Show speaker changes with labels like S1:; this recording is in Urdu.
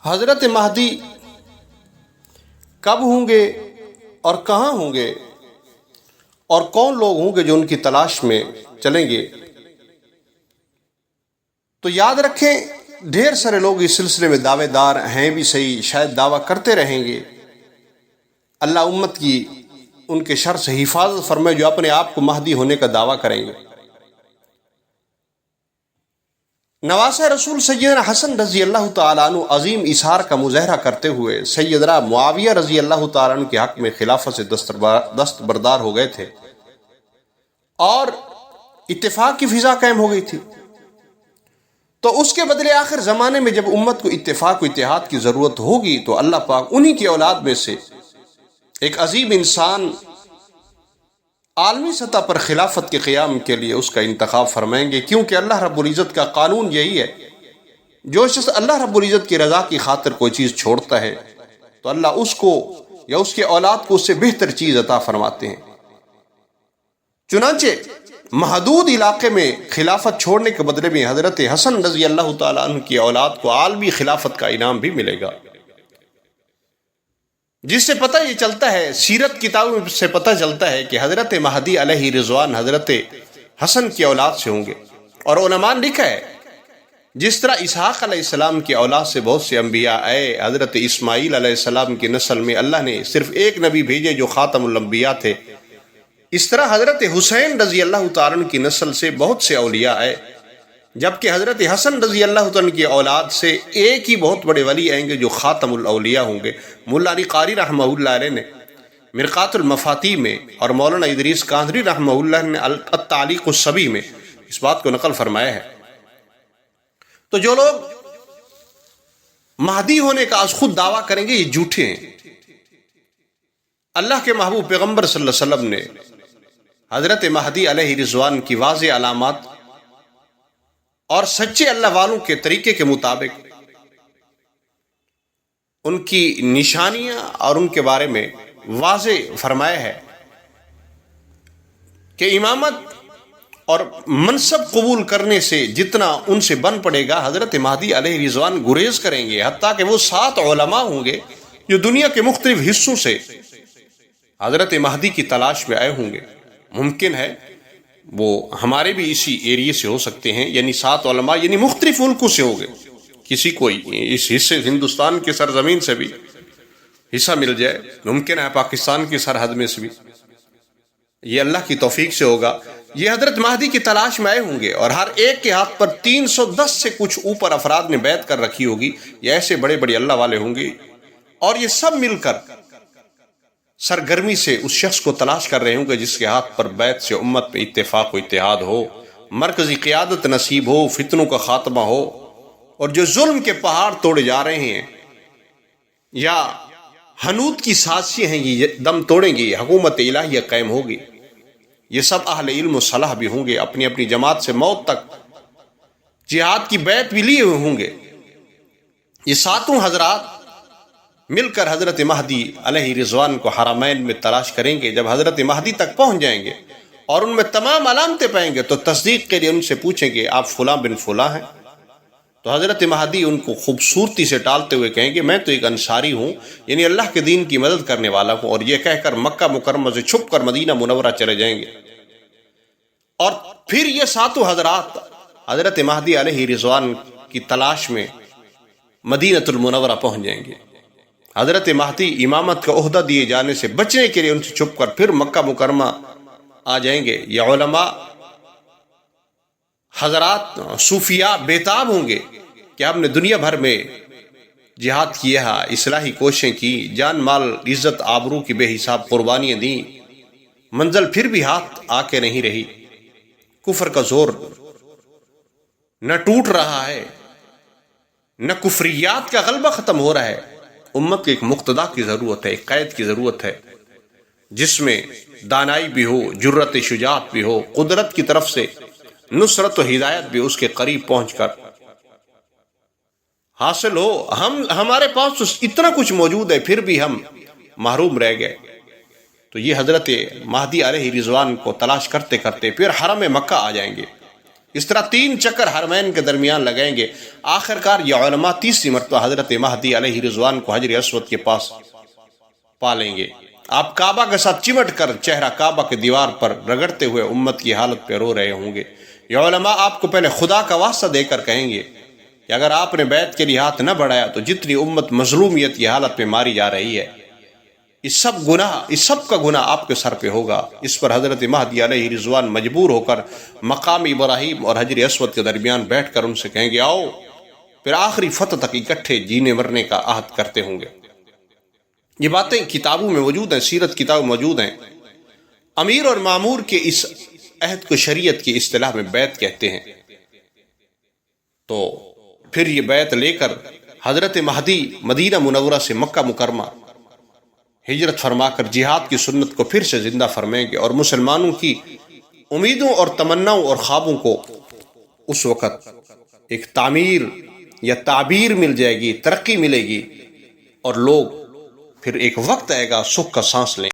S1: حضرت مہدی کب ہوں گے اور کہاں ہوں گے اور کون لوگ ہوں گے جو ان کی تلاش میں چلیں گے؟ تو یاد رکھیں، ڈھیر سارے لوگ اس سلسلے میں دعوے دار ہیں بھی صحیح، شاید دعویٰ کرتے رہیں گے۔ اللہ امت کی ان کے شر سے حفاظت فرمائے جو اپنے آپ کو مہدی ہونے کا دعویٰ کریں گے۔ نواسہ رسول سیدنا حسن رضی اللہ تعالیٰ عنہ عظیم اظہار کا مظاہرہ کرتے ہوئے سیدنا معاویہ رضی اللہ تعالیٰ عنہ کے حق میں خلافت سے دستبردار ہو گئے تھے اور اتفاق کی فضا قائم ہو گئی تھی۔ تو اس کے بدلے آخر زمانے میں جب امت کو اتفاق و اتحاد کی ضرورت ہوگی تو اللہ پاک انہی کی اولاد میں سے ایک عظیم انسان عالمی سطح پر خلافت کے قیام کے لیے اس کا انتخاب فرمائیں گے، کیونکہ اللہ رب العزت کا قانون یہی ہے، جو شخص اللہ رب العزت کی رضا کی خاطر کوئی چیز چھوڑتا ہے تو اللہ اس کو یا اس کے اولاد کو اس سے بہتر چیز عطا فرماتے ہیں۔ چنانچہ محدود علاقے میں خلافت چھوڑنے کے بدلے میں حضرت حسن رضی اللہ تعالیٰ عنہ کی اولاد کو عالمی خلافت کا انعام بھی ملے گا، جس سے پتہ یہ چلتا ہے، سیرت کتابوں سے پتہ چلتا ہے کہ حضرت مہدی علیہ رضوان حضرت حسن کی اولاد سے ہوں گے۔ اور علماء نے لکھا ہے جس طرح اسحاق علیہ السلام کی اولاد سے بہت سے انبیاء آئے، حضرت اسماعیل علیہ السلام کی نسل میں اللہ نے صرف ایک نبی بھیجے جو خاتم الانبیاء تھے، اس طرح حضرت حسین رضی اللہ تعالیٰ عنہ کی نسل سے بہت سے اولیاء آئے، جبکہ حضرت حسن رضی اللہ تعالیٰ عنہ کی اولاد سے ایک ہی بہت بڑے ولی آئیں گے جو خاتم الاولیاء ہوں گے۔ مولا علی قاری رحمہ اللہ علیہ نے مرقات المفاتیح میں اور مولانا ادریس کاندھری رحمہ اللہ نے التعلیق الصبی میں اس بات کو نقل فرمایا ہے۔ تو جو لوگ مہدی ہونے کا از خود دعویٰ کریں گے یہ جھوٹے ہیں۔ اللہ کے محبوب پیغمبر صلی اللہ علیہ وسلم نے حضرت مہدی علیہ رضوان کی واضح علامات اور سچے اللہ والوں کے طریقے کے مطابق ان کی نشانیاں اور ان کے بارے میں واضح فرمایا ہے کہ امامت اور منصب قبول کرنے سے جتنا ان سے بن پڑے گا حضرت مہدی علیہ رضوان گریز کریں گے، حتیٰ کہ وہ 7 علماء ہوں گے جو دنیا کے مختلف حصوں سے حضرت مہدی کی تلاش میں آئے ہوں گے۔ ممکن ہے وہ ہمارے بھی اسی ایریے سے ہو سکتے ہیں، یعنی 7 علماء یعنی مختلف ملکوں سے ہوں گے، کسی کو اس حصے ہندوستان کے سرزمین سے بھی حصہ مل جائے، ممکن ہے پاکستان کی سرحد میں سے بھی، یہ اللہ کی توفیق سے ہوگا۔ یہ حضرت مہدی کی تلاش میں آئے ہوں گے اور ہر ایک کے ہاتھ پر 310 سے کچھ اوپر افراد نے بیعت کر رکھی ہوگی، یہ ایسے بڑے بڑے اللہ والے ہوں گے اور یہ سب مل کر سرگرمی سے اس شخص کو تلاش کر رہے ہوں گے جس کے ہاتھ پر بیعت سے امت میں اتفاق و اتحاد ہو، مرکزی قیادت نصیب ہو، فتنوں کا خاتمہ ہو، اور جو ظلم کے پہاڑ توڑے جا رہے ہیں یا حنوط کی سازشیں ہیں یہ دم توڑیں گی، حکومت الہیہ قائم ہوگی۔ یہ سب اہل علم و صلاح بھی ہوں گے، اپنی اپنی جماعت سے موت تک جہاد کی بیعت بھی لیے ہوئے ہوں گے۔ یہ 7 حضرات مل کر حضرت مہدی علیہ رضوان کو حرمین میں تلاش کریں گے۔ جب حضرت مہدی تک پہنچ جائیں گے اور ان میں تمام علامتیں پائیں گے تو تصدیق کے لیے ان سے پوچھیں گے آپ فلاں بن فلاں ہیں؟ تو حضرت مہدی ان کو خوبصورتی سے ٹالتے ہوئے کہیں گے میں تو ایک انصاری ہوں، یعنی اللہ کے دین کی مدد کرنے والا ہوں، اور یہ کہہ کر مکہ مکرمہ سے چھپ کر مدینہ منورہ چلے جائیں گے۔ اور پھر یہ 7 حضرات حضرت مہدی علیہ رضوان کی تلاش میں مدینہ المنورہ پہنچ جائیں گے۔ حضرت مہدی امامت کا عہدہ دیے جانے سے بچنے کے لیے ان سے چھپ کر پھر مکہ مکرمہ آ جائیں گے۔ یہ علماء حضرات صوفیاء بیتاب ہوں گے کہ ہم نے دنیا بھر میں جہاد کیا، اصلاحی کوششیں کی، جان مال عزت آبرو کی بے حساب قربانیاں دیں، منزل پھر بھی ہاتھ آ کے نہیں رہی، کفر کا زور نہ ٹوٹ رہا ہے، نہ کفریات کا غلبہ ختم ہو رہا ہے۔ امت کو ایک مقتدا کی ضرورت ہے، ایک قائد کی ضرورت ہے جس میں دانائی بھی ہو، جرت شجاعت بھی ہو، قدرت کی طرف سے نصرت و ہدایت بھی اس کے قریب پہنچ کر حاصل ہو۔ ہمارے پاس تو اتنا کچھ موجود ہے پھر بھی ہم محروم رہ گئے۔ تو یہ حضرت مہدی علیہ رضوان کو تلاش کرتے کرتے پھر حرم مکہ آ جائیں گے اس طرح 3 چکر حرمین کے درمیان لگائیں گے، آخر کار یہ علماء تیسری مرتبہ حضرت مہدی علیہ رضوان کو حجر اسود کے پاس پالیں گے۔ آپ کعبہ کے ساتھ چمٹ کر چہرہ کعبہ کے دیوار پر رگڑتے ہوئے امت کی حالت پہ رو رہے ہوں گے۔ یہ علماء آپ کو پہلے خدا کا واسطہ دے کر کہیں گے کہ اگر آپ نے بیعت کے لیے ہاتھ نہ بڑھایا تو جتنی امت مظلومیت کی حالت میں ماری جا رہی ہے، اس سب کا گناہ آپ کے سر پہ ہوگا۔ اس پر حضرت مہدی علیہ رضوان مجبور ہو کر مقام ابراہیم اور حجر اسود کے درمیان بیٹھ کر ان سے کہیں گے آؤ، پھر آخری فتح تک اکٹھے جینے مرنے کا عہد کرتے ہوں گے۔ یہ باتیں کتابوں میں موجود ہیں، سیرت کتابوں میں موجود ہیں۔ امیر اور مامور کے اس عہد کو شریعت کی اصطلاح میں بیعت کہتے ہیں۔ تو پھر یہ بیعت لے کر حضرت مہدی مدینہ منورہ سے مکہ مکرمہ ہجرت فرما کر جہاد کی سنت کو پھر سے زندہ فرمائیں گے، اور مسلمانوں کی امیدوں اور تمناؤں اور خوابوں کو اس وقت ایک تعمیر یا تعبیر مل جائے گی، ترقی ملے گی، اور لوگ پھر ایک وقت آئے گا سکھ کا سانس لیں۔